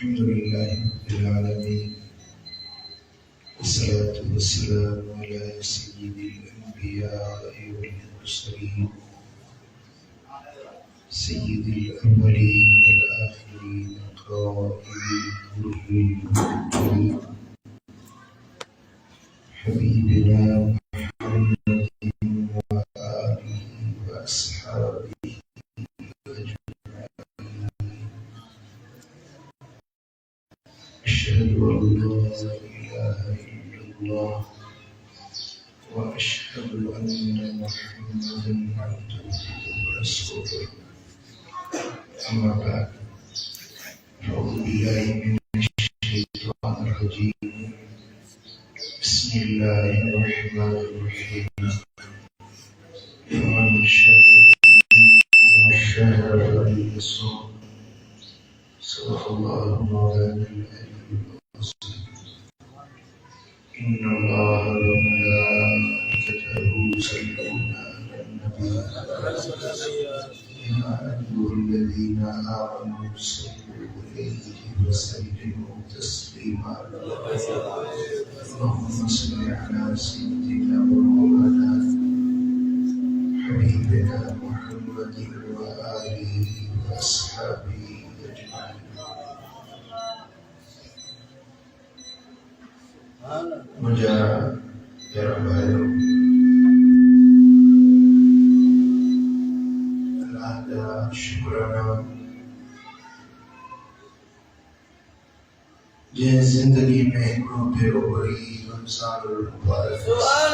अल्हम्दुलिल्लाहि रब्बिल आलमीन वस्सलातु वस्सलामु अला सय्यिदिल अंबिया'i वल मुरसलीन सय्यिदिल अव्वलीन वल आखिरीन क़ाइदिल गुर्रिल मुहज्जलीन हबीबिना मुहम्मदिन व आलिहि व अस्हाबिहि अशहदु अल्ला इलाहा इल्लल्लाह व अशहदु अन्ना मुहम्मदन अब्दुहु व रसूलुहु अम्मा बाद अऊज़ु बिल्लाहि मिनश शैतानिर रजीम बिस्मिल्लाहिर रहमानिर रहीम फमन शहिदा शहरा फलियसुम सल्लल्लाहु अलैहि वसल्लम इन्नल्लाहा व मलाइकतहु युसल्लूना अलन नबी या अय्युहल्लज़ीना आमनू सल्लू अलैहि व सल्लिमू तस्लीमा अल्लाहुम्मा सल्लि अला सय्यिदिना व मौलाना हबीबिना मुहम्मदिन व आलिहि व अस्हाबिहि अजमाइन। मुझे मेरा भाइयों अल्लाह का शुक्राना जिन जिंदगी में रोते हो गई रमजान मुबारक सुभान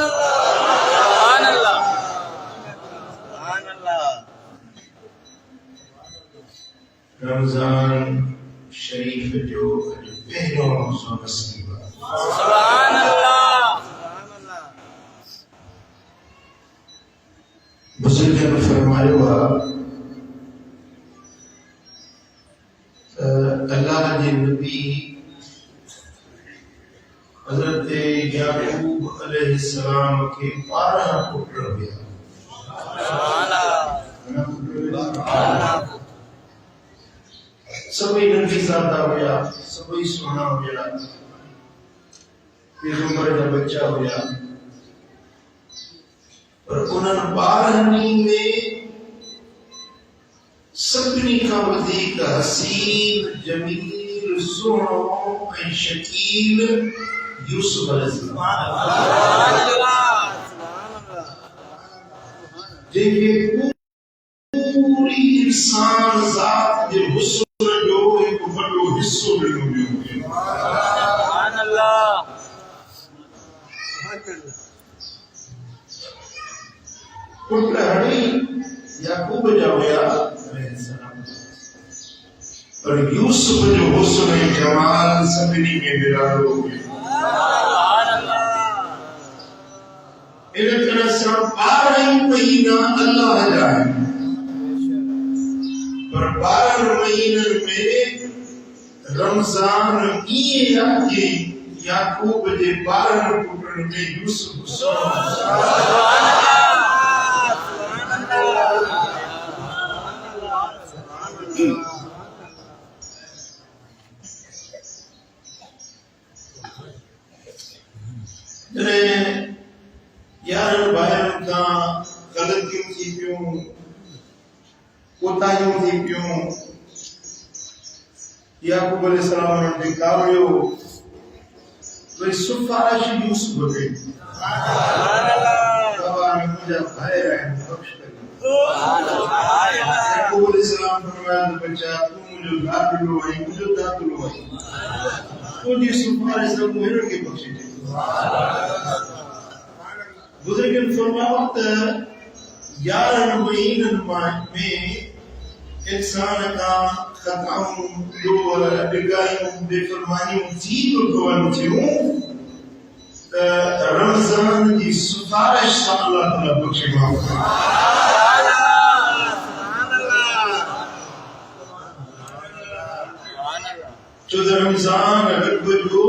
अल्लाह रमजान शरीफ जो पहला रोज़ा नसीब सुभान अल्लाह बुजुर्ग ने फरमाया हुआ अल्लाह के नबी हजरत याकूब अलैहिस्सलाम के 12 पुत्र हुए सभी नफीज़ादा हुआ सभी सोना हुआ पैगंबर का बच्चा हुआ और उन्होंने 12 में सभी का वधीक हसीन जमील सुनो ऐं शकील यूसुफ अलैहिस्सलाम जिनके पूरी इंसान जात के हुस्न जो एक बड़ो हिस्सो मिलो सुभान अल्लाह पुत्र हणी याकूब जा हुआ और यूसुफ जो हुस्न जमाल सभी में विरालो इन तरह से 12 महीना अल्लाह जाए पर 12 महीने में रमजान ये आके याकूब जे 12 पुत्रन में यूसुफ यार बाहर का गलतियों थी क्यों कोताहियों थी क्यों याकूब अलैहिस्सलाम ने दिखायो वे सिफारिश यूसुफ गई सुभान अल्लाह बाबा ने मुझे भाई है बख्श कर याकूब अलैहिस्सलाम फरमाया बच्चा तू मुझे दातुलो है मुझे दातुलो है तो जी सिफारिश सब मेरे के बख्श दे बुजुर्ग ने फरमाया वक्त 11 महीने में इंसान का खताओं जो डिगाइयों बेफरमानियों जीव गवन थियूं रमजान की सिफारिश अल्लाह ताला बख्शे माफ सुभान अल्लाह जो रमजान अगर जो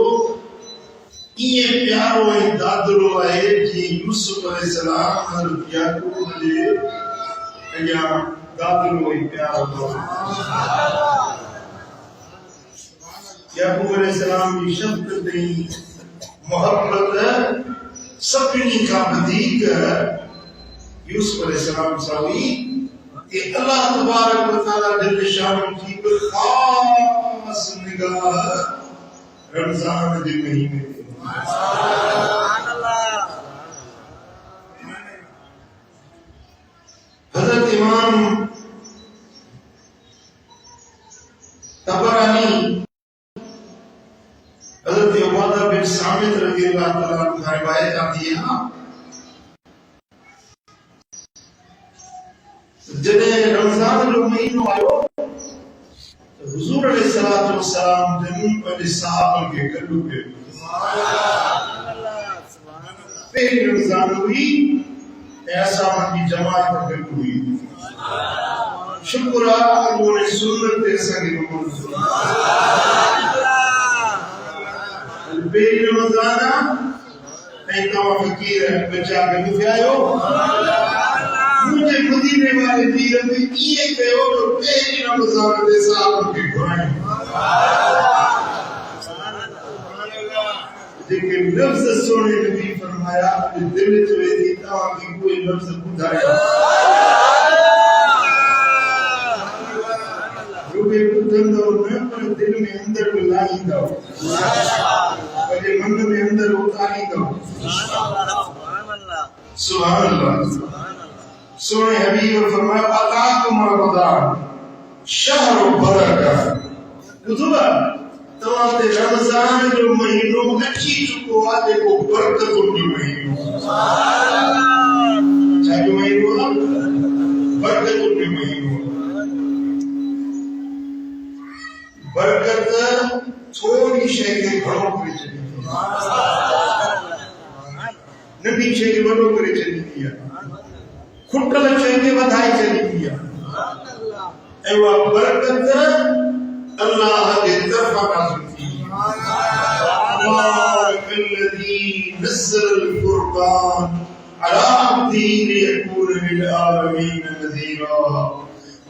ये प्यारो है दादलो है कि यूसुफ अलैहिस्सलाम और याकूब ने या दादलो है प्यारो याकूब अलैहिस्सलाम की शफ़क़त मोहब्बत सभिनी खां वधीक यूसुफ अलैहिस्सलाम सां हुई कि अल्लाह तबारक व तआला दिल शाम की ख़ास निगाह रमज़ान के महीने में हज़रत इमाम तबरानी हज़रत उबादा बिन सामित रज़ियल्लाहु तआला अन्हु की रिवायत आती है जॾहिं रमज़ान जो महीनो आयो हुजूर अलैहिस्सलातु वस्सलाम जन पंहिंजे सहाबनि खे गॾु कयो। पहिरीं रमज़ान हुई ऐं असांजी जमात गॾु हुई। शुक्र आहे उन सुन्नत ते असांखे पहिरीं रमज़ान ऐं तव्हां फ़क़ीर बचा गॾु थिया आहियो। मुझे मदीने वाले पीर ने ये कहो तो पहली रमज़ान दे साहब के घुराई लेकिन लफ्ज़ सोने नबी फरमाया दिल च वेदी ता की कोई लफ्ज़ बुधाया जो भी बुधंदो न पर दिल में अंदर लाईंदो पर मन में अंदर उतारींदो। सुभान अल्लाह सोने हबीब फरमाया अताकुम रमज़ान शहर बरकत बुधवा तव्हां ते रमज़ान जो महीनो अची चुको आहे जेको बरकतुनि जो महीनो छा जो महीनो आहे बरकतुनि जो महीनो। बरकत थोड़ी शइ खे घणो करे छॾींदी नंढी शइ खे वॾो करे छॾींदी आहे खुटल शइ खे वधाए छॾींदी आहे ऐं उहा बरकत अल्लाह जे तरफ़ां नाज़िल थी। तबारकल्लज़ी नज़्ज़ल फ़ुरक़ान अला अब्दिही लियकून लिलआलमीन नज़ीरा।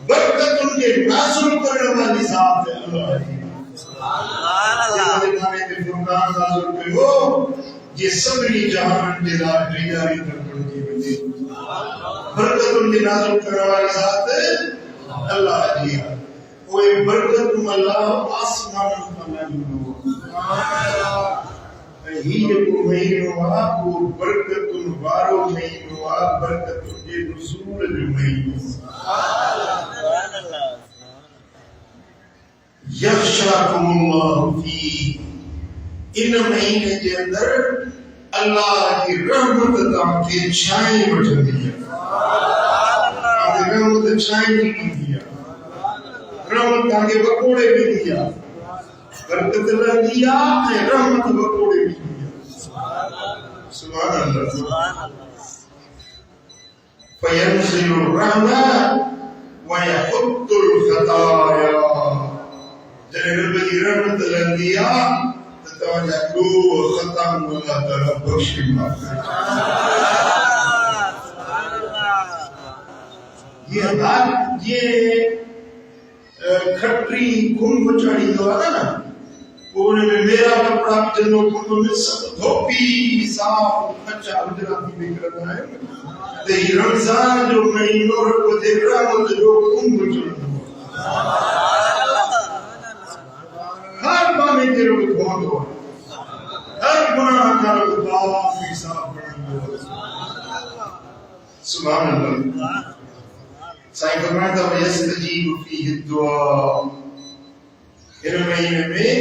बरकतुनि खे नाज़िल करण वाली ज़ात अल्लाह जी। सुभान अल्लाह। ज़माने ते फ़ुरक़ान नाज़िल कयो जे सभिनी जहाननि जे लाइ तैयारी बणिजी वञे। बरकतुनि खे नाज़िल करण वाली ज़ात अल्लाह जी आहे। उहे बरकतूं अल्लाह आसमाननि खां नाज़िल ऐं ही जेको महीनो आहे उहो बरकतुनि वारो महीनो आहे बरकतुनि जे नुज़ूल जो महीनो। यख़शाकुमुल्लाहु फी इन महीने जे अंदर अल्लाह की रहमत तव्हांखे छांए वठंदी आहे। रहमत छांए ॾींदी आहे रहमत तव्हांखे वकोड़े ॾींदी आहे बरकत रहंदी आहे ऐं रहमत वकोड़े ॾींदी आहे। सुभान अल्लाह। फयंज़िलु रहमा व यहुत्तुल ख़ताया। जॾहिं रब जी रहमत रहंदी आहे त तव्हांजा ॾोह ख़ता अल्लाह ताला बख़्शे माफ़ करे। ये बात ये खटरी कुंभ चढ़ींदो आहे न पोइ उन में मेरा कपिड़ा विझंदो कुंभ में सभु धोपी साफ़ कचा उजरा थी निकिरंदा आहिनि त ही रमज़ान जो महीनो रब जे रहमत जो कुंभ चढ़ंदो हर माने ते रब धोंदो हर गुनाह खां रब पाक साफ़ बणाईंदो। सुभान अल्लाह। साईं फरमाता है यस्तजीबु फीहि दुआ इन महीने में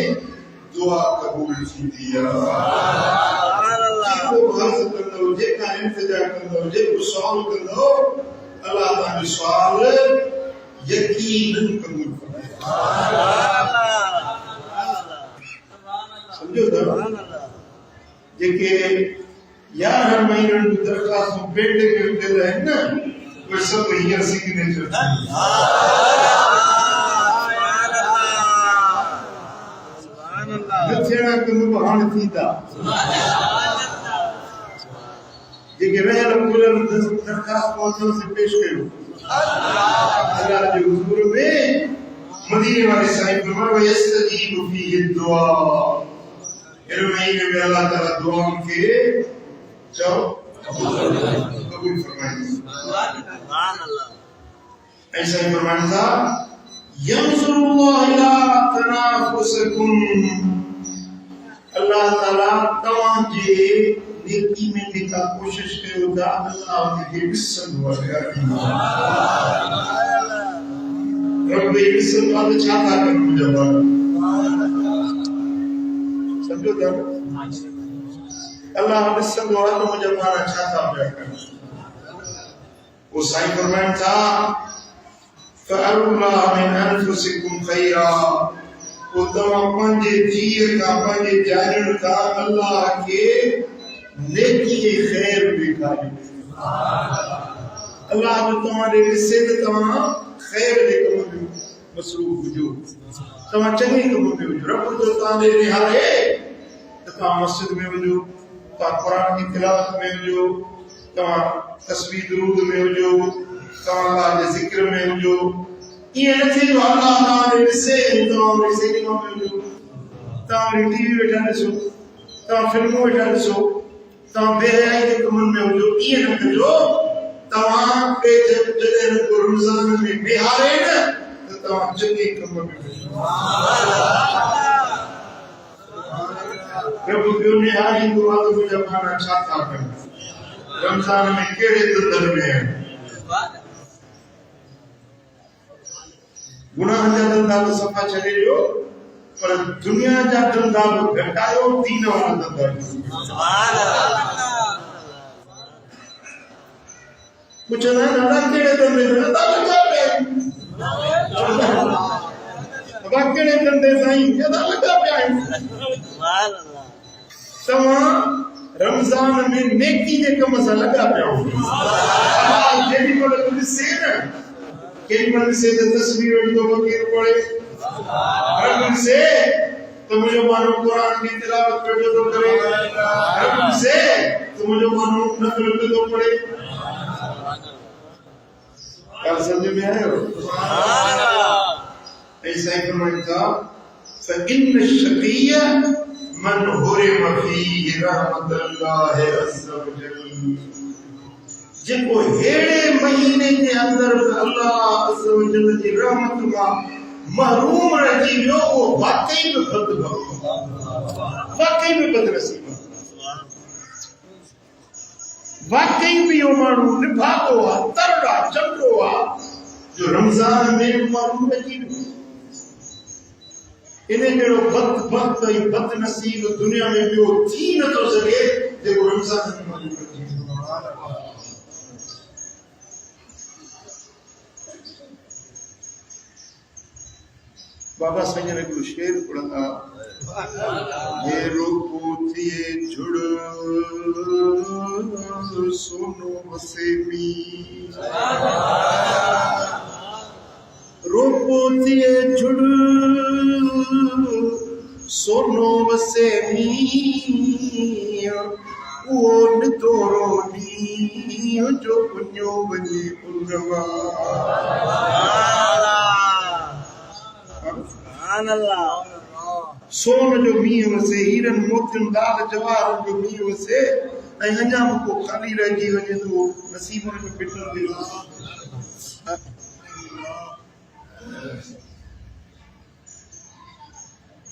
दुआ कबूल थींदी आहे। सुभान अल्लाह। जेको अर्ज़ कंदो जेका इंतजार कंदो जेको सुवाल कंदो अल्लाह तव्हांजो सुवाल यकीनन कबूल कंदो। सुभान अल्लाह। समझो था जेके 11 महीननि जी दरख़्वास्तूं पेंडिंग में उथियल आहिनि न वे सब हींअर सिग्नेचर थियणा कम हाणे थींदा जेके रहियल खुलियल दरख़्वास्त से पेश कयो अल्लाह जे हुज़ूर में मदीने वाले साहिब फरमाया वयस्तजीबु फीहि दुआ, इस महीने में अल्लाह ताला दुआ के जाओ कबूल फरमाएंगे। सुभान अल्लाह। ऐसा ही फरमाया था यंसुरुल्लाह इला तनाफुसकुम, अल्लाह ताला तवाजे नेकी में निका कोशिश कयो था अल्लाह के विसन वाले रब विसन वाले चाहता कर मुझे समझो था अल्लाह विसन वाला मुझे माना चाहता है। वो साईं फरमाया था फअल्लाह मिन अनफुसिकुम खैरा, वो तवा पंजे जीर का पंजे जानन का अल्लाह के नेकी के खैर दिखाई। अल्लाह ने तुम्हारे हिस्से में तमा खैर दे कम में मसरूफ जो तमा चंगे कम में जो रब तो ताने निहारे तमा मस्जिद में जो ता कुरान की तिलावत में जो तमा तस्बीह दुरूद में जो तमा अल्लाह के जिक्र में जो ये नथी जो अल्लाह ताने हिस्से तमा हिस्से में जो तमा टीवी बैठा दसो तमा फिल्मों बैठा दसो तमा बेहयाई के कमन में जो ये न जो तमा पे जब जदे को रमजान में बिहारे न तो तमा चंगे कम में सुभान अल्लाह। रब को निहारी को आज मुझे माना चाहता है रमजान में केड़े दंदल में है गुनाह जा धंधा तो सफा चले जो पर दुनिया जा धंधा घटायो दीन वाला धंधा सुभान अल्लाह। कुछ ना नड़ा केड़े धंधे में ना लगा पे अब केड़े धंधे साईं ये ना लगा पे सुभान अल्लाह। तमा रमजान में नेकी के कम से लगा पे जेडी को से ना केडी मन से तस्वीर तो वकील पड़े हर से तो मुझे मानो कुरान की तिलावत करते तो करे हर से तो मुझे मानो नफल पे तो पड़े क्या समझ में आया सुभान अल्लाह। ऐसा ही फरमाया था फइन्न शकीय मन हुरिम फीहि रहमतुल्लाह अज़्ज़ा वजल, जिको हेड़े महीने के अंदर अल्लाह अज़्ज़ा वजल की रहमत का महरूम रही वो वाकई में बदनसीब वाकई भी वो मानू निभागो तरड़ा चंडो जो रमजान में महरूम रही इन्हें केड़ो बदनसीब दुनिया में भी वो थी न तो सके जो रमजान में महरूम रही। बाबा साईं ने को शेर पढ़ा ये रूपो थिए जुड़ सोनो वसे मी, रूपो थिए जुड़ सोनो वसे मी वो नितोरो नी जो पुण्यो बनी उन्नमा सोन जो मीह वसे हीरन मोतियन दाल जवाहर जो मीह वसे ऐं अञा को खाली रहिजी वञे तो नसीबन में पिटल थी।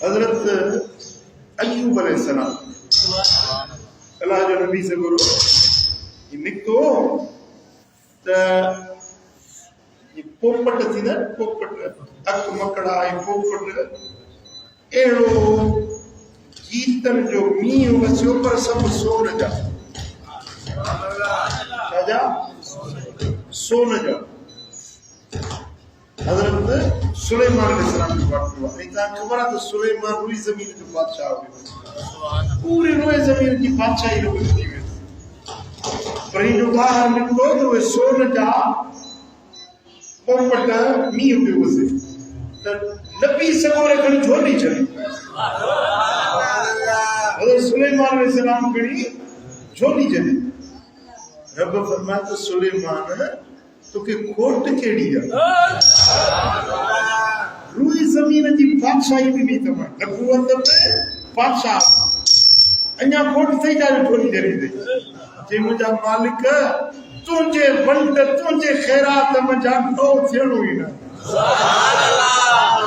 हजरत अय्यूब अलैहिस्सलाम अल्लाह जो नबी से गुरु निकतो त ये पोपट थी ना पोपट अक मकड़ा है पोपट एड़ो गीतन जो मीह वसियो पर सब सोन जा राजा सोन जा। हजरत सुलेमान अलैहिस्सलाम की बात हुआ नहीं था खबर है तो सुलेमान रुई जमीन के बादशाह हुए पूरी रुई जमीन की बादशाही हुई थी पर जो बाहर निकलो तो वे सोन जा पोपट मीह पे वसे नबी सगोरे कड़ी झोली चली हज़रत सुलेमान अलैहिस्सलाम कड़ी झोली चली। रब फरमाया तो सुलेमान तो के खोट केड़ी है रूह ज़मीन जी बादशाही भी तमा नबूवत में बादशाह अन्या कोट थे जा थोड़ी देर दे जे मुजा मालिक तुझे बंद तुझे खैरात मजा दो थियणो ही ना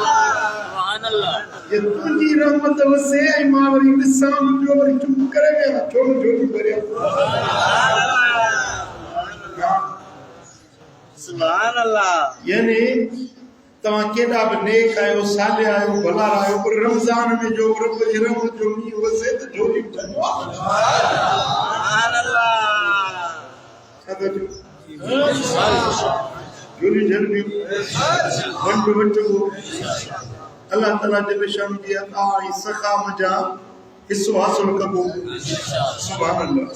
सुभान अल्लाह ये तुझी रहमत वसे ऐ मावरी निसाम जो वरी चुप करे गया छोड़ करे सुभान अल्लाह यानी तवा केड़ा भी नेक आयो साले आयो भला आयो पर रमजान में जो रब जी रहमत जो नी वसे तो जोली बनवा सुभान अल्लाह सदा जोली जल्दी बंद बंद को अल्लाह ताला जब शाम की अता सखा मजा हिस्सो हासिल कबो सुभान अल्लाह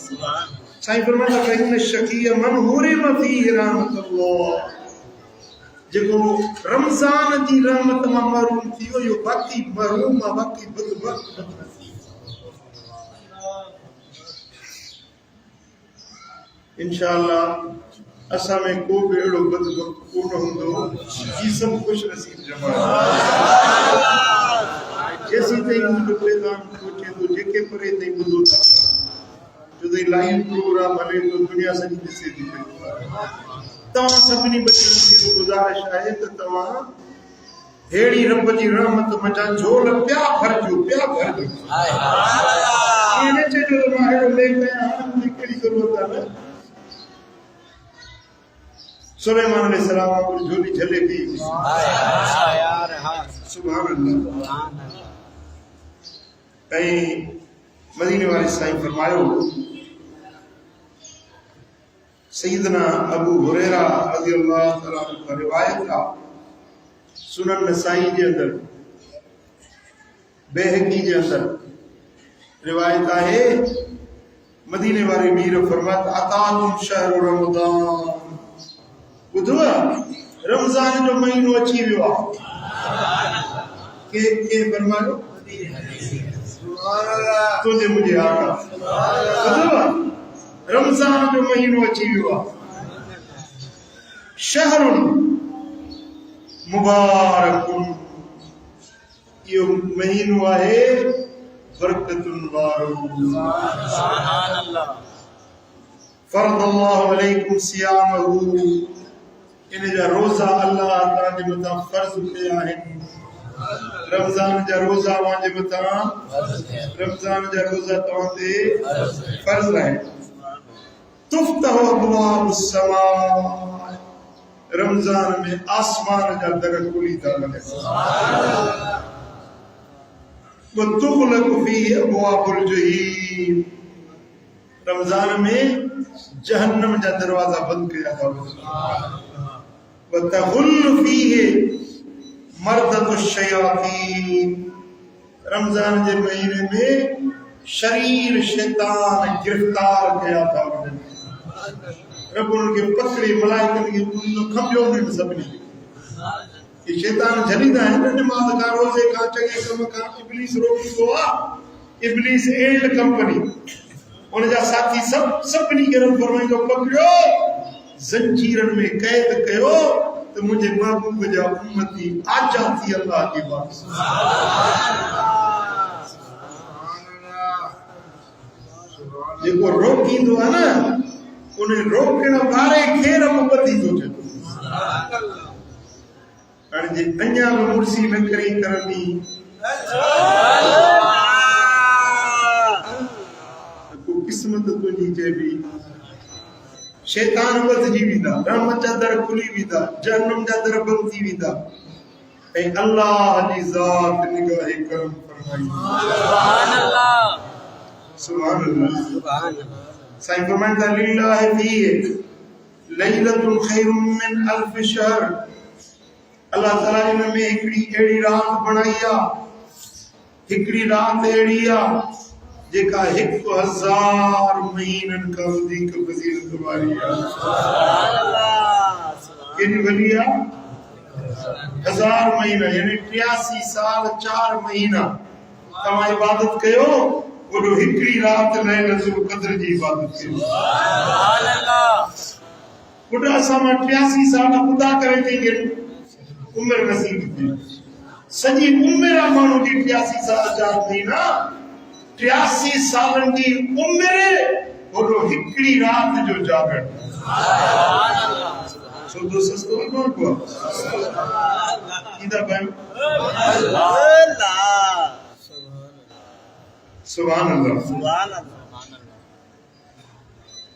साईं फरमाता है इन शकीय मन हुरिम फी रहमतुल्लाह जेको रमजान जी रहमत मां महरूम थियो यो बाकी महरूम बाकी बदबख्त इंशाअल्लाह असा में को भी एड़ो बदबख्त कोन हुंदो जी सब खुश नसीब जमा जैसी तई मुझे पैगाम पहुंचे तो जेके परे तई बुझो था जो दे लाइन प्रोग्राम हले तो दुनिया सजी दिसे थी तवा सभनी बच्चों की गुजारिश है तो तवा हेड़ी रब जी रहमत मचा झोल प्या भरजो ये जे जो माहेड़ो ले गया हम केड़ी जरूरत है सुलेमान अलैहिस्सलाम को झोली जलेबी यार हां सुभान अल्लाह कई मदीने वाले साईं फरमायो सैयदना अबू हुरैरा रज़ियल्लाहु तआला का रिवायत का सुनन नसाई के अंदर बेहकी के अंदर रिवायत है मदीने वाले मीर फरमात अताकुम शहर रमजान बुधवा रमजान जो महीनो अची वियो के फरमायो सुभान अल्लाह तुझे मुझे आका बुधवा रमजान जो महीनो अची वियो शहरुन मुबारकुन यो महीनो आहे बरकतुन वारो सुभान अल्लाह फरदल्लाहु अलैकुम सियामहु इन जा रोजा अल्लाह ताला जे मथा फर्ज कया आहिनि रमजान जा रोजा वांजे मथा रमजान जा रोजा तवां ते फर्ज आहे तुफ्तहु अबवाबुस समा रमजान में आसमान जा दर खुली था वतुगलक फीह अबवाबुल जहीम रमजान में जहन्नम जा दरवाजा बंद किया था वतहुल फीह मर्दतुश शयातीन रमजान के महीने में शरीर शैतान गिरफ्तार किया था रब उनके पकड़े मलाइकन के तो खंबियों में सबनी ये शैतान जलीदा है ना नमाज का रोजे का चंगे कम का इब्लीस रोकी तो इब्लीस एंड कंपनी उन जा साथी सबनी के रब फरमाई तो पकड़ो जंजीरन में कैद कयो तो मुझे महबूब जा उम्मती आजा थी अल्लाह की बात ये को रोकी दो है ना उन्हें रोकण वारे खेर मुबती तो थे अन जे अन्या में मुर्सी न करी करनी को किस्मत तुझी जे भी शैतान वध जी विदा रहमत जा दर खुली विदा जहन्नम जा दर बंद थी विदा ए अल्लाह जी जात निगाह करम फरमाई सुभान अल्लाह सुभान अल्लाह सुभान अल्लाह साईं फरमाता लिल्लाहि फीह लैलतुन खैरुम मिन अल्फ शहर अल्लाह ताला ने में एकड़ी एड़ी रात बनाईया एकड़ी रात एड़ीया जेका 1000 महीनन का वधीक फजीलत वाली है सुभान अल्लाह केनी वलिया 1000 महीना यानी 83 साल 4 महीना तमा इबादत कयो वो हिकड़ी रात लैलतुल कद्र जी इबादत कयो सुभान अल्लाह बुढ़ा सामा 83 साल खुदा करे थे उम्र नसीब थी सजी उम्र मानू जी 83 साल जात थी ना 83 सालन जी उम्र और हिकड़ी रात जो जागण सुबह सस्तो कोन को इदा बन सुभान अल्लाह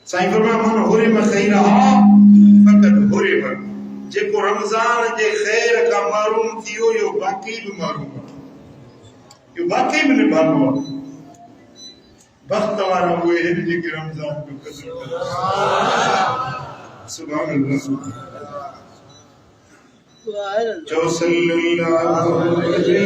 साईं फरमाया मन होरे में खैरा फकत होरे में जेको रमजान जे खैर का मारूम थियो यो बाकी भी मारूम यो बाकी भी निभानो बख्त वाला हुए हैं जेके रमजान को कदर करे सुभान अल्लाह जो सल्लल्लाहु अलैहि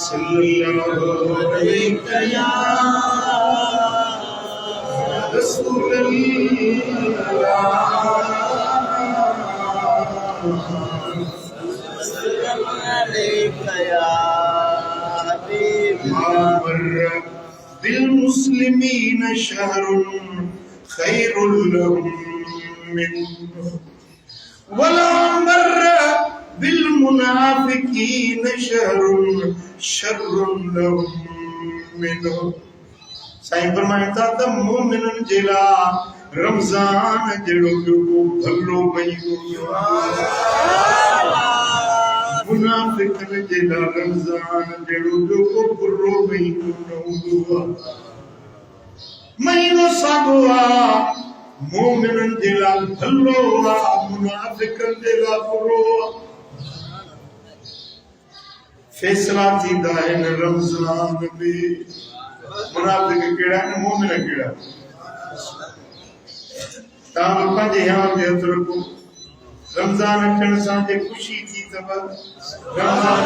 सल्लल्लाहु अलैहि या रसूल अल्लाह सल्लल्लाहु अलैहि या हबीब मर बिल मुस्लिमीन शहरुन खैरुल लहुम मिन वला मर बिल मुनाफिकीन शहरुन शर्रुन लहुम मिनहु साईं फरमाइता त मोमिनन जेला रमजान जेड़ो को भलो भई मुनाफिकन जेला रमजान जेड़ो को बुरो भई को महीनो सागवा मोमिनन जेला भलो वा मुनाफिकन जेला बुरो फैसला थींदा है रमजान में मुनाफिक केड़ा मोमिन केड़ा ता पंजे यहाँ दे अतर को रमजान अचण सां जे खुशी थी तब रमजान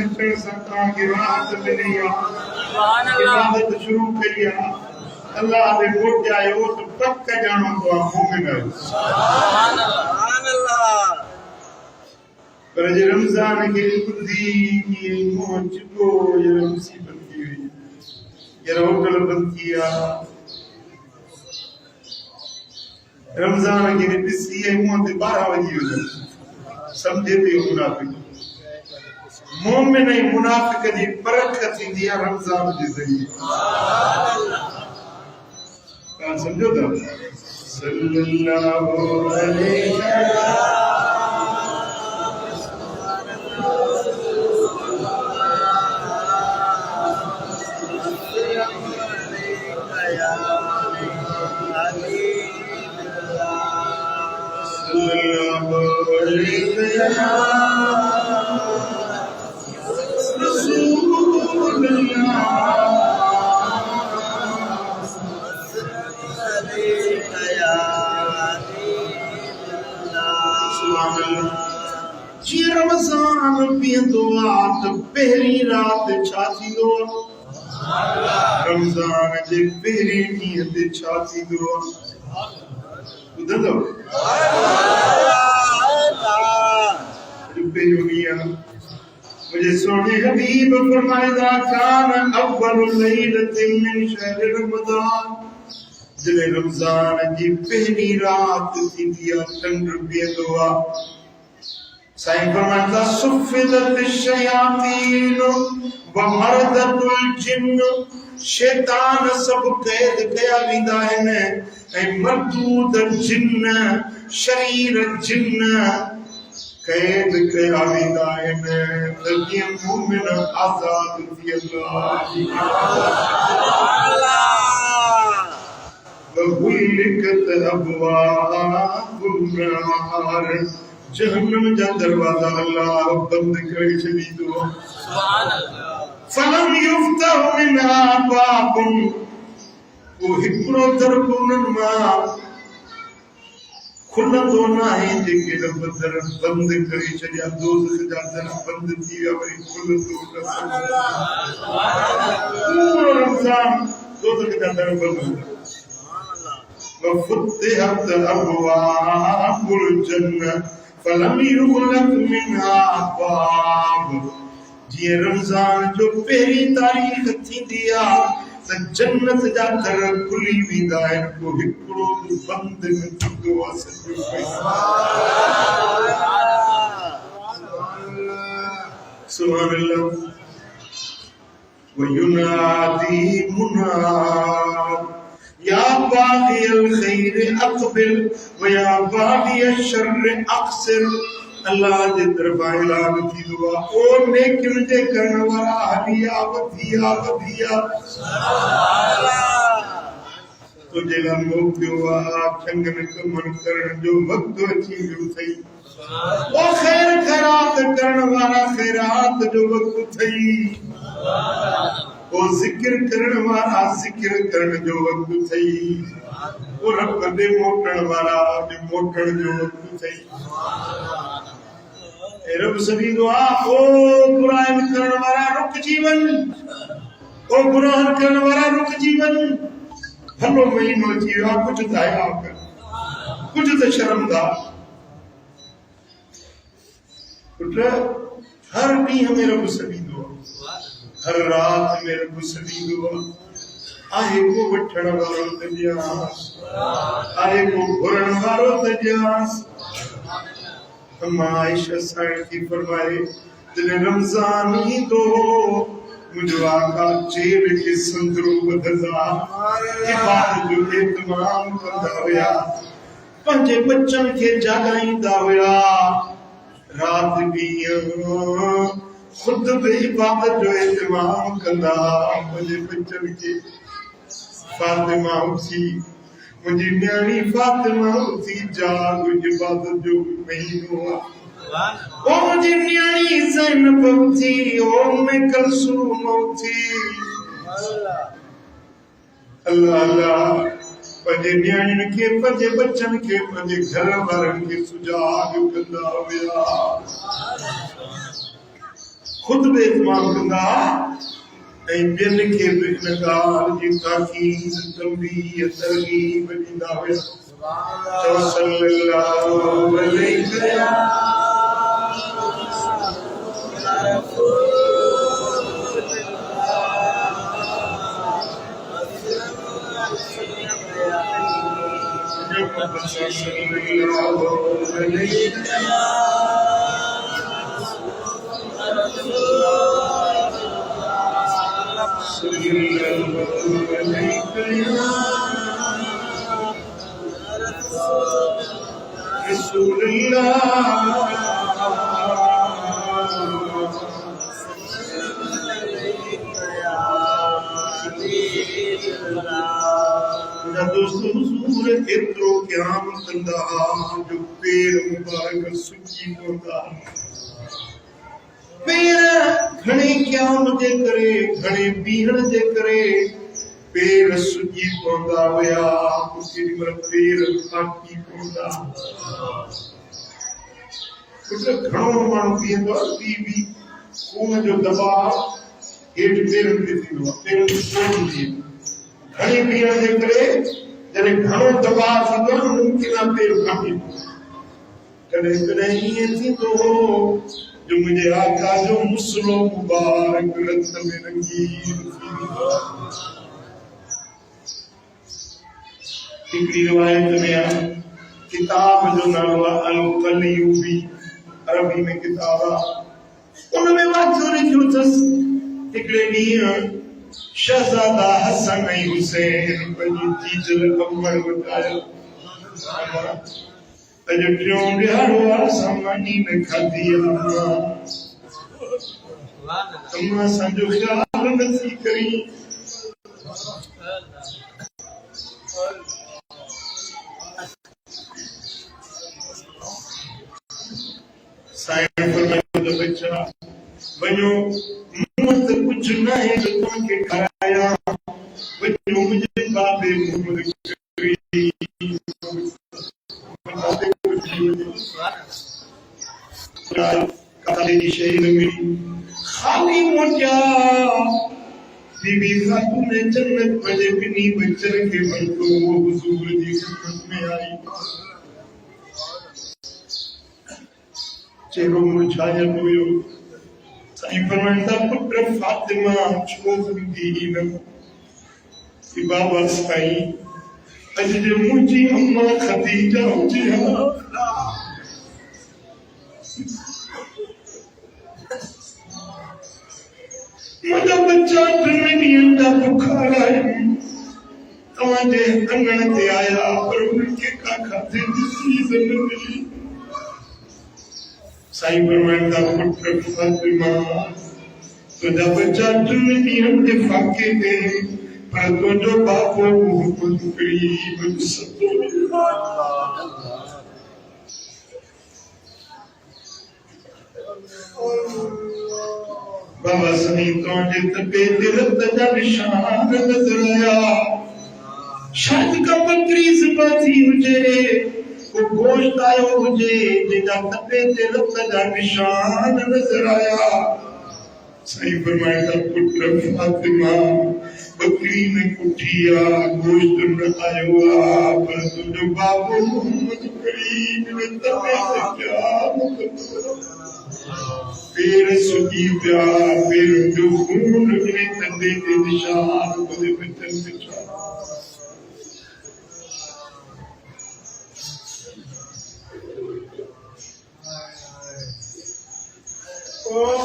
अचण सां के राहत मिली सुभान अल्लाह इबादत शुरू कई अल्लाह दे मोट आयो तो पक्का जानो तो मोमिन है सुभान अल्लाह पर जे रमजान के बुद्धि की मोच को ये मुसीबत की हुई ये होटल बंद किया रमजान के बिसी है मुंह पे 12 बजे हो जाए समझे थे मुनाफिक मोमिन है मुनाफिक दी परख थींदी है रमजान जे ज़रिए का समझो था सल्लल्लाहु अलैहि जी रमजान पींदो आत पहली रात छाती दो रमजान जे पहली नींद ते छाती दो ॿुधंदव मुझे सोने हबीब फरमाइदा कान अव्वल लैलतिन मिन शहर रमजान जले रमजान जी पहली रात थींदी आहे चंड बीहंदो आहे साईं फरमाइदा सुफ़िदत शयातीन व मरदतुल जिन्न शैतान सब कैद कया वेंदा आहिनि ऐं मरदूद जिन्न शरीर जिन्न कैद कया वेंदा आहिनि त जीअं मोमिन आज़ाद थी वहुलिकत अबवाबुन नार जहन्नम जा दरवाजा अल्लाह बंद करे छॾींदो सुभान अल्लाह फलम युफ्तह मिनहा बाबुन वो हिकिड़ो दर उन्हनि मां खुलंदो न आहे जेके रब दर बंद करे छॾिया दोज़ख जा दर बंद थी विया वरी खुलंदो न पूरो रमज़ान दोज़ख जा दर बंद वफ़ुतिहत अबवाबुल जन्नह फलम युग़लक़ मिन्हा बाब। जीअं रमज़ान जो पहिरीं तारीख़ थींदी आहे त जन्नत जा दर खुली वेंदा आहिनि, को हिकिड़ो बि बंदि न थींदो आहे। सुभान अल्लाह। वयुनादी मुनाद या बाग़ियल ख़ैर अक़बिल व या बाग़ियल शर्र अक़सिर। अल्लाह जे तरफ़ां ऐलान थींदो आहे, ओ नेकियुनि जे करण वारा हलिया वधिया वधिया। तुंहिंजे लाइ मोकिलियो आहे, चङनि कमनि करण जो वक़्तु अची वियो अथई। ओ ख़ैर ख़ैरात करण वारा ख़ैरात जो वक़्तु अथई। ओ ज़िक्र करण वारा ज़िक्र करण जो वक़्तु अथई। ओ रब ॾे मोटण वारा जो मोटण जो वक़्तु अथई। रब सदीदो आहे, ओ बुराइनि करण वारा रुकिजी वञ, ओ गुनाह करण वारा रुकिजी वञ। भलो महीनो अची वियो आहे, कुझु त हया कर, कुझु त शर्मदार। पुट, हर ॾींहं में रब सदीदो आहे, हर रात में रब सदीदो आहे। को वठण वारो त ॾियांसि, आहे को घुरण वारो त ॾियांसि। अम्मा आयशा साईं थी फरमाए, जॾहिं रमज़ान ईंदो मुंहिंजो आका चेर खे संदरो ॿधंदा, इबादत जो एतमाम कंदा हुया, पंहिंजे बच्चनि खे जाॻाईंदा हुया। रात ॾींहं खुद बि इबादत जो एतमाम कंदा, पंहिंजे बच्चनि खे। फातिमा उथी, मुंहिंजी न्याणी फातिमा उथी, जाग इबादत जो महीनो आहे। ओ मुंहिंजी न्याणी ज़ैनब उथी, ओ उम्मे कलसूम उथी। अल्लाह अल्लाह पंहिंजे न्याणियुनि खे, पंहिंजे बच्चनि खे, पंहिंजे घर वारनि खे सुजाग कंदा हुया, खुद बि इतमाम कंदा ऐं ॿियनि खे बि इन ॻाल्हि जी ताक़ीद, तंबीह, तरग़ीब ॾींदा हुया। चओ सल्लल्लाहु अलैहि दोस्तों, हुजूर एतिरो क़याम कंदा जो पेर मुबारक सुकी पवंदा। पेर घणे क़याम जे करे, घणे बीहण जे करे पेर सुकी पवंदा हुया, केॾी महिल पेर फाटी पवंदा। घणो माण्हू बीहंदो आहे, बी खून जो दबाव हेठि पेरनि ते थींदो आहे, पेरनि खे सूर हूंदी आहे। घणी बीहण जे करे जॾहिं घणो दबाव थींदो आहे, मुमकिन आहे पेर फाटी पवंदो। कॾहिं कॾहिं ईअं थींदो हो जो मुंहिंजे आका जो मुसलो मुबारक रत में रंगीन थी वेंदो। हिकिड़ी रिवायत में आहे, किताब जो नालो आहे अल-कलयूबी, अरबी में किताब आहे। उन में वाक़ियो लिखियो अथसि, हिकिड़े ॾींहुं शहज़ादा हसन ऐं हुसैन पंहिंजी जीजल अमर वटि आया। अॼु टियों ॾियारो आहे, असां मानी न खाधी आहे। अम्मा असांजो ख़्यालु नथी करी। साईं फरमायो त बच्चा वञो, मूं वटि कुझु न आहे जो तव्हांखे खारायां। वञो मुंहिंजे बाबे मुहम्मद खाली मोटिया बीबी खातून जन्नत वजे बिनी बचर के बंदो हुजूर जी खिदमत में आई चेहरो मुरझाया हुयो साईं फरमांदा पुत्र फातिमा छोकरी दी न कि बाबा साईं अज जे मुंहिंजी अम्मा खदीजा हुजे हा मुझे बच्चा टिनि ॾींहंनि जा बुखार आहिनि तव्हांजे अंगण ते आया पर उनखे का खाधे जी चीज़ न मिली साईं फरमाईंदा पुत्र फातिमा तुंहिंजा बच्चा टिनि ॾींहंनि जे फाके ते पर तुंहिंजो बाबो मोहम्मद करीब सतो बाबा साईं तुंहिंजे तबे ते रत जा निशान नज़र आया शायद का बकरी ज़िबा थी हुजे को गोश्त आयो हुजे जंहिंजा तबे ते रत जा निशान नज़र आया साईं फरमाईंदा पुत्र फातिमा बकरी ने कुटिया गोश्त न आयो आ पर तुंहिंजो बाबो मोहम्मद करीम ने तबे ते क्या पेर सुकी पिया पेर जो खून ने तंदे के निशान बदे बचन बिछा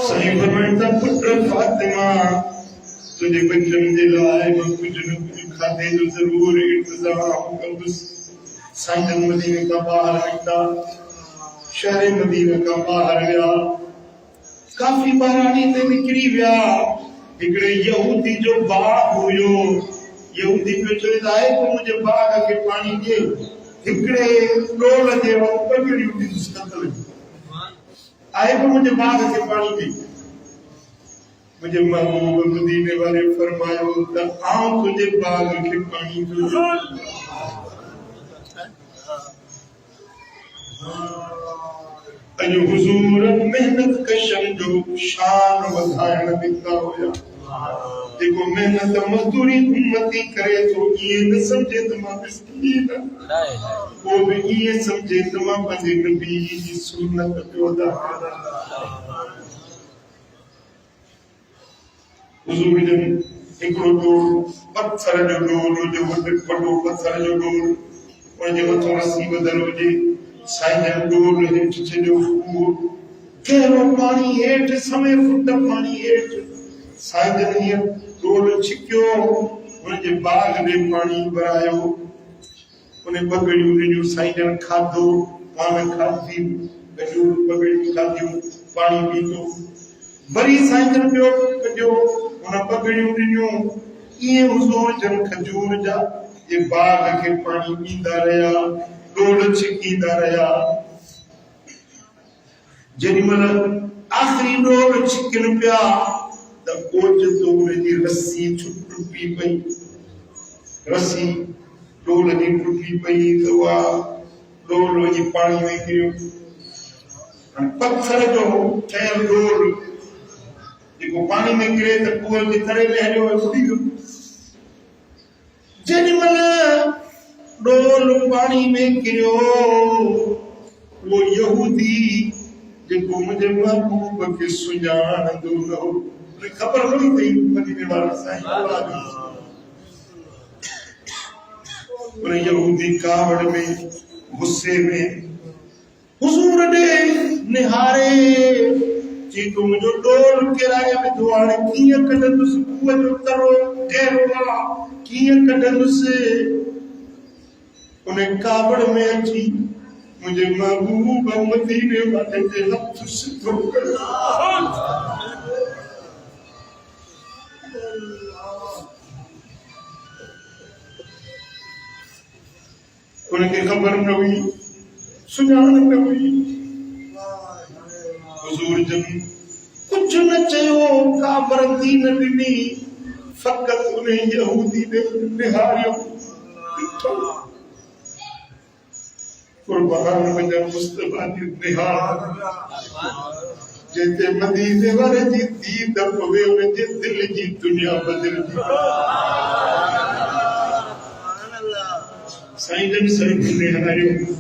साईं फरमाईंदा पुत्र फातिमा तुझे बचन जे लाइ मां कुछ न कुछ खाधे जो जरूर इंतजाम कंदुसि साईं मदीने का बाहर निकता शहर मदीने का बाहर गया काफी बरानी ते निकरी विया हिकड़े यहूदी जो बाग हुयो यहूदी पे चवंदा आहे तो मुझे बाग के पानी दे हिकड़े डोल जे पगड़ी उठी सकल आए तो मुझे बाग के पानी दे मुझे महबूब मदीने वाले फरमायो त आऊं तुझे बाग के पानी दो अॼु हुजूर मेहनत कशनि जो शान वधाइण निकिता हुया जेको मेहनत मज़दूरी उम्मती करे थो ईअं न सम्झे त मां मिस्कीन वो भी ईअं सम्झे त मां पंहिंजे नबी जी सुन्नत पियो अदा कयां हुजूर जन हिकिड़ो डोल पत्थर जो डोल हुजे वॾो पत्थर जो डोल उनजे मथां रस्सी ॿधल हुजे साईं जन डोल हेठि छॾियो गहरो पाणी हेठि समय फुट पाणी हेठि साईं जन हीअं डोल छिकियो उनजे बाग में पाणी भरायो उन पगड़ियूं ॾिनियूं साईं जन खाधो पान खाधी गजूं पगड़ियूं खाधियूं पाणी पीतो वरी साईं जन ॿियो कजो उन पगड़ियूं ॾिनियूं ईअं हुजूर जन खजूर जा जे बाग खे पाणी ॾींदा रहिया डोल छिकींदा रहिया जेॾीमहिल आख़िरी डोल छिकनि पिया त ओचितो उनजी रस्सी टुटी पई रस्सी डोल जी टुटी पई त उहा डोल वञी पाणी में किरियो पत्थर जो ठहियल डोल जेको पाणी में किरे त कुअं जे तरे में हलियो उॾी वियो जेॾीमहिल डोल पाणी में किरियो वो यहूदी जेको मुंहिंजे महबूब खे सुञाणंदो न हो ख़बर न हुई तई मदीने वारा साईं उन यहूदी कावड़ में गुस्से में हुजूर ॾे निहारे जी तूं मुंहिंजो डोल किराए विधो हाणे कीअं कढंदुसि कुअं जो तरो गहरो आहे कीअं कढंदुसि उन कावड़ में अची मुझे महबूब मदीने वाले ते हथ सिधो कयो उनखे ख़बर न हुई सुञाण न हुई हुजूर जन कुछ न चयो काबर दीन ॾिनी फ़क़त उन यहूदी ने निहारियो कुर्बान वञा मुस्तफा जी निहार जैसे मदीने वाले जी दीद पवे उनजे दिल जी दुनिया बदल साईं जन सर ने हरियो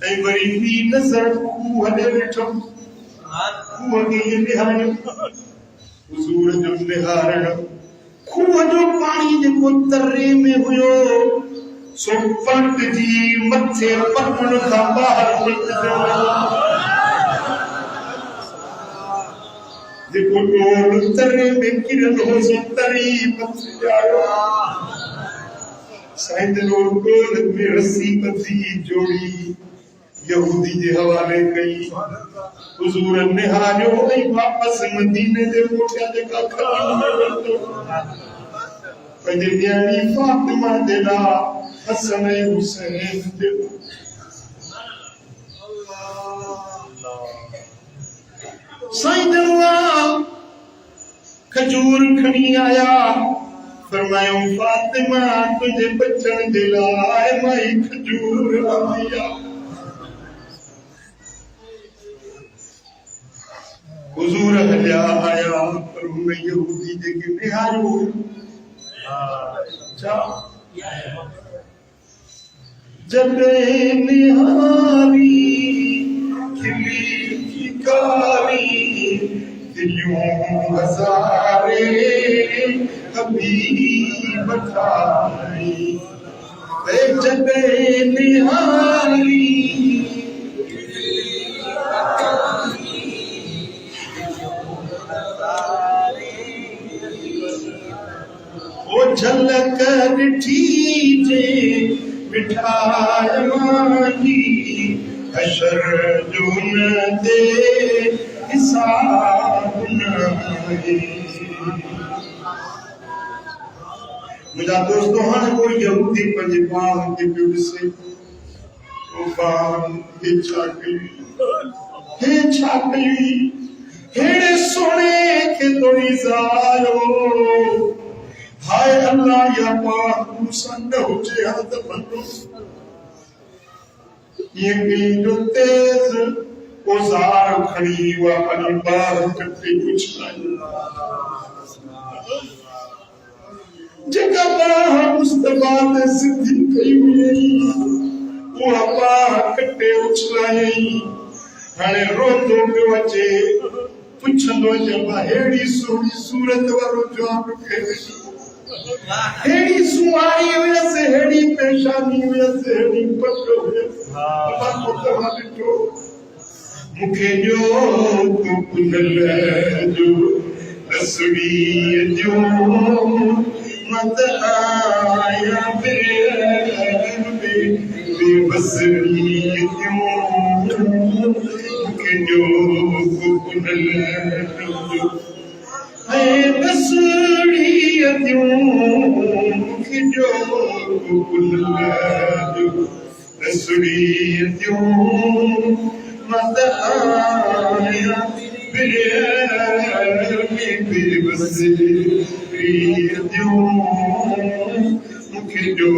ऐ वरी बी नजर को हले वेठो को के निहारियो हुजूर जो निहारण खूह जो पानी जेको तरे में हुयो सो पलट जी मथे पटन खां बाहर निकितो जेको डोल तरे में किरन हो सो तरी मथे आयो साईं जो डोल में रस्सी बधी जोड़ी यहूदी जे हवाले कई हुजूर निहारियो ऐं वापस मदीने जे मोटिया जेका ख़त्म वरतो पंहिंजे न्याणी फातिमा जे लाइ हसन ऐं हुसैन जे साईं जन खजूर खणी आया फरमायो फातिमा तुझे बचन जे लाइ माई खजूर आंदी आ हुजूर हलिया आया पर हुन यहूदी जेके निहारियो छा जॾहिं निहारी खिली कारी दिलियूं हज़ारे हबीब ठाही जॾहिं निहारी झलक ॾिठी जे मिठाई मांजी हशर जो न दे हिसाब नाहे मुंहिंजा दोस्तो हाणे कोई यहूदी पंहिंजे पाण खे पियो ॾिसे ओ पाण हे छा कई हेड़े सोने खे तोड़ी ज़ायो हाय अल्लाह या पाक मुसंद हुजे हद बंदो ये की जो तेज औजार खड़ी हुआ अपनी बार कटे कुछ नहीं जगह बड़ा मुस्तफा ने सिद्धि कई हुई वो बार कटे उछलाए हाणे रोंदो पियो अचे पुछंदो जब हेड़ी सोनी सूरत वारो जवाब खे हेड़ी सुमारी वैसे हेड़ी पेशानी वैसे हेड़ी पटो अपन मुतवा ॾिठो मूंखे जो तूं पुनल जो रसड़ी जो मत आया बेबसरी जो मूंखे जो तूं पुनल जो बसड़ी जो रसड़ी जो मत आया बेबसरी जो मूंखे जो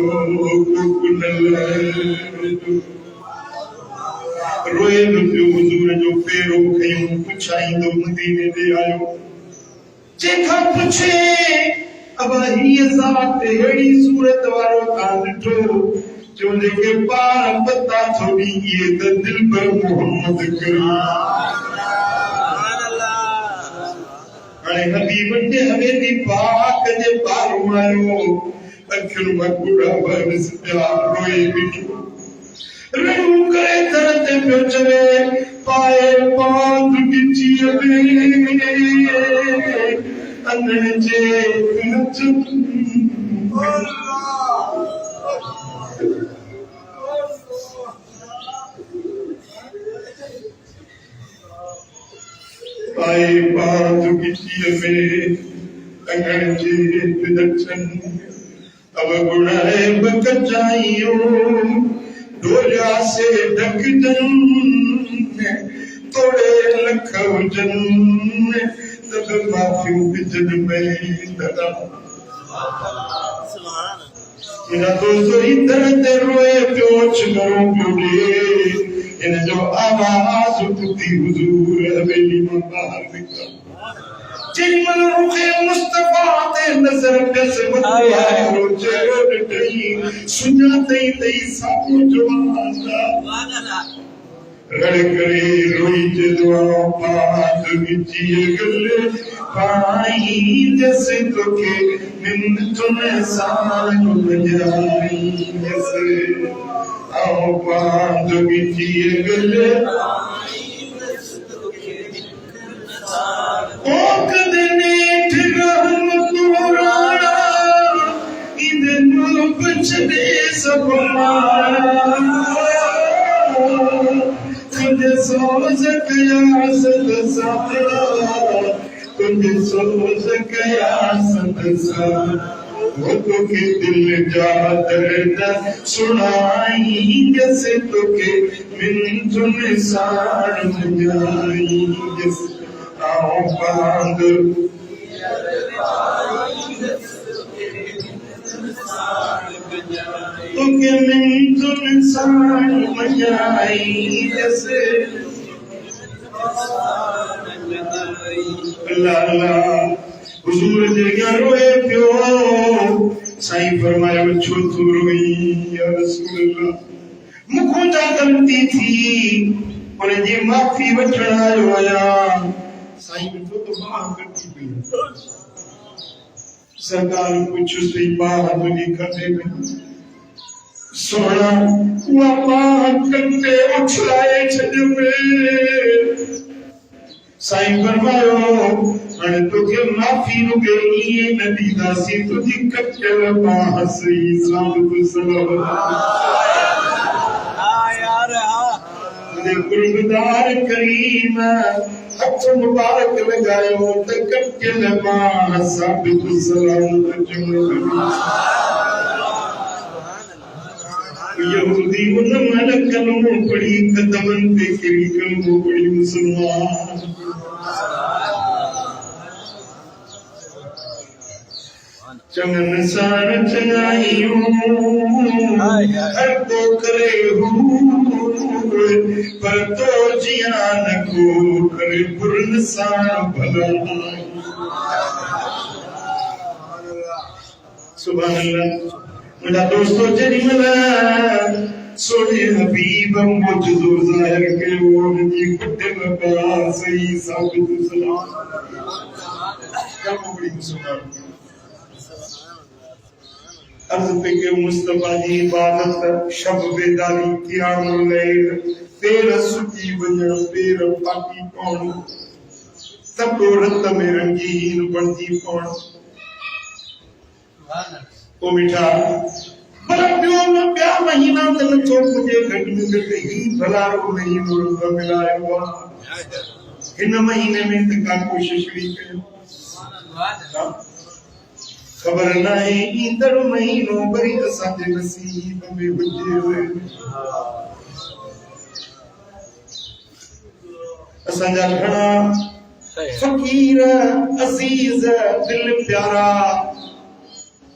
रोए पियो हुजूर जो फेरो खयूं पुछाईंदो मदीने ते आयो जेका पुछे अब ही ज़ात हेड़ी सूरत वारो कान ॾिठो जो जेके पार पता थोड़ी ये त दिल पर मोहम्मद करी हाणे हबीब जे हवेली पाक जे पार मारो अखियुनि मां गुड़ा बरस पिया रोए बीठो रड़ू करे दर ते पियो चवे पाए पांद गिची अंगण जे पाए पांद गिची में अंगण जे दर्शन अब गुणाए बकचाइयो डोलिया से ढक जन तोड़े लख जन तब माफियों के जन में दगा मेरा दोस्तों इधर ते रोए प्योच करो प्योडे इन जो आवाज उठती हुजूर हवेली में बाहर निकला जिन मन रुखे मुस्तफा ते नजर कसमत रोजे डई सुनाते तई सब जवान रड़ करे रोई दुआ पाद विची गले पाई जैसे तो के मिन तुने साल बजाई जैसे आओ पाद विची गले ओ कदने ठगम तोराना इधर बचने सब मारा तुझे सोच कया सदसा तुझे सोच कया सदसा वो तो के दिल जा दर्द सुनाई जैसे तो के मिन तुने सार मुझाई जैसे आओ बांध तुके मिन तुने सार मुझाई जैसे अल्लाह हुजूर जगह रोए पियो साईं फरमाया छो तू रोई या रसूल अल्लाह मुखो जा गलती थी और जी माफी वठण आयो आया साईं तो बाहर करती पई सरकार पूछो सही बाहर तुझी कंधे में सोना हुआ बाहर कंधे उछलाए छॾ में साईं फरमायो हाणे तोखे माफ़ी रुगे इहे न ॾींदासीं तुंहिंजी कटियल बाह सही साबित तुंहिंजे गुरबदार करीम हथ मुबारक लगायो त कटियल बाह साबित सलामत यहूदी उन महिल कलमो पढ़ी कदमनि ते किरी कलमो पढ़ी मुसलमान चंगन सार चंगाइयूं हर तो करे पर तो जिया न को करे बुरन सार भला सुभान अल्लाह मेरा दोस्तों जरी मला सोने हबीब मौजूद ज़ाहिर के वो जी कुटे लगा सही साबित सलाम क्या बड़ी मुसलमान अर्ज़ पे के मुस्तफा जी इबादत शब बेदारी क़यामुल लैल पेर सुकी वञण पेर पाकी कौन तब रत में रंगीन बणजी कौन ओ मिठा भला पियो में प्या महीना तन तो मुझे घट में घट ही भला रो नहीं मुर्ग मिलाए हुआ इन महीने में तका कोशिश करी खबर ना है इंदर महीनों बरी असां जे नसीब में हुजे असां जा घणा फकीर अजीज दिल प्यारा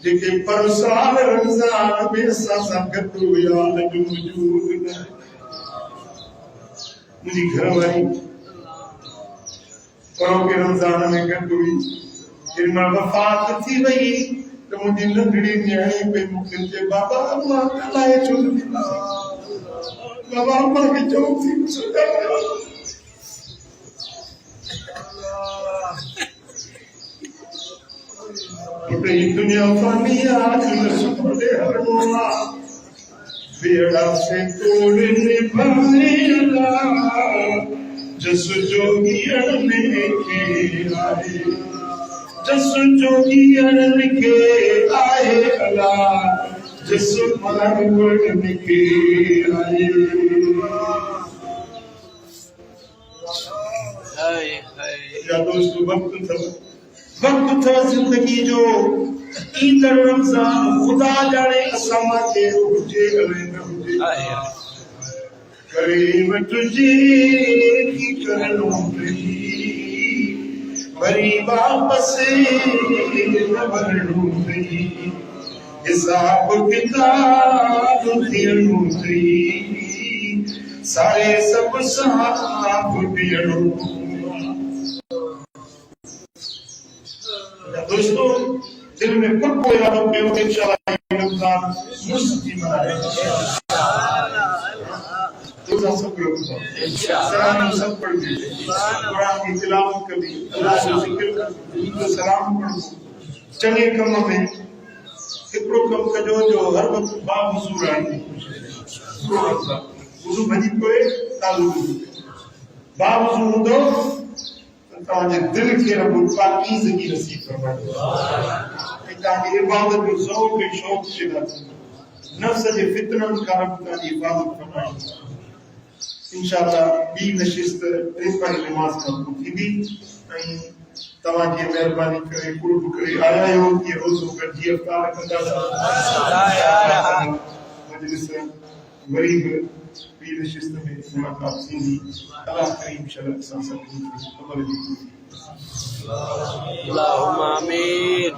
जेके परसाल रमजान में असां गॾु हुया अॼु मौजूद न मुंहिंजी घरवारी परो के रमजान में गॾु हुई जिनमें वफ़ात थी वई तो मुझे नंढड़ी न्याणी पे मूंखे चए बाबा मां कलाए छो बाबा मां के चओ थी ये दुनिया फानी आज न सुपड़े हरवा बेड़ा से तोड़ने भाईला जस जोगी अड़ने के आए जस जोगी अड़ने के आए अला जस मार बढ़ने के आए या दोस्तों वक्त था जिंदगी जो ईंदड़ रमजान खुदा जाने असां के हुजे अवे न हुजे करे तुझे की करनो पई वरी वापस न वरणो पई हिसाब किताब थियणो पई सारे सब साफ पियड़ो। दोस्तों दिल में खुद को इरादा कयो इंशाअल्लाह रमजान मुस्ती मनाए तो सब लोग सलाम सब पढ़ दीजिए, कुरान की तिलावत कर दी, अल्लाह का जिक्र कर दी, तो सलाम पढ़ो। चंगे कम में हिकिड़ो कम कजो जो हर वक्त बावजूद आई वुज़ू भॼी पए तालू बावजूद हूंदो त तव्हांजे दिलि खे रब पाकीज़गी नसीब फरमाईंदो ऐं तव्हांजी इबादत जो ज़ौक़ ऐं शौक़ पैदा थींदो। नफ़्स जे फितननि खां रब तव्हांजी हिफ़ाज़त फरमाईंदो। इंशाअल्लाह ॿी नशिस्त टे पाणी नमाज़ खां पोइ थींदी ऐं तव्हांजी महिरबानी करे कुर्ब करे आया आहियो इहो रोज़ो गॾिजी अफ़तार कंदासीं। मजलिस वरी बि ॿी नशिस्त में मुलाक़ात थींदी। अल्लाह करीम शरत सां सभिनी खे ख़बर ॾींदी। अल्लाहुम्मा आमीन।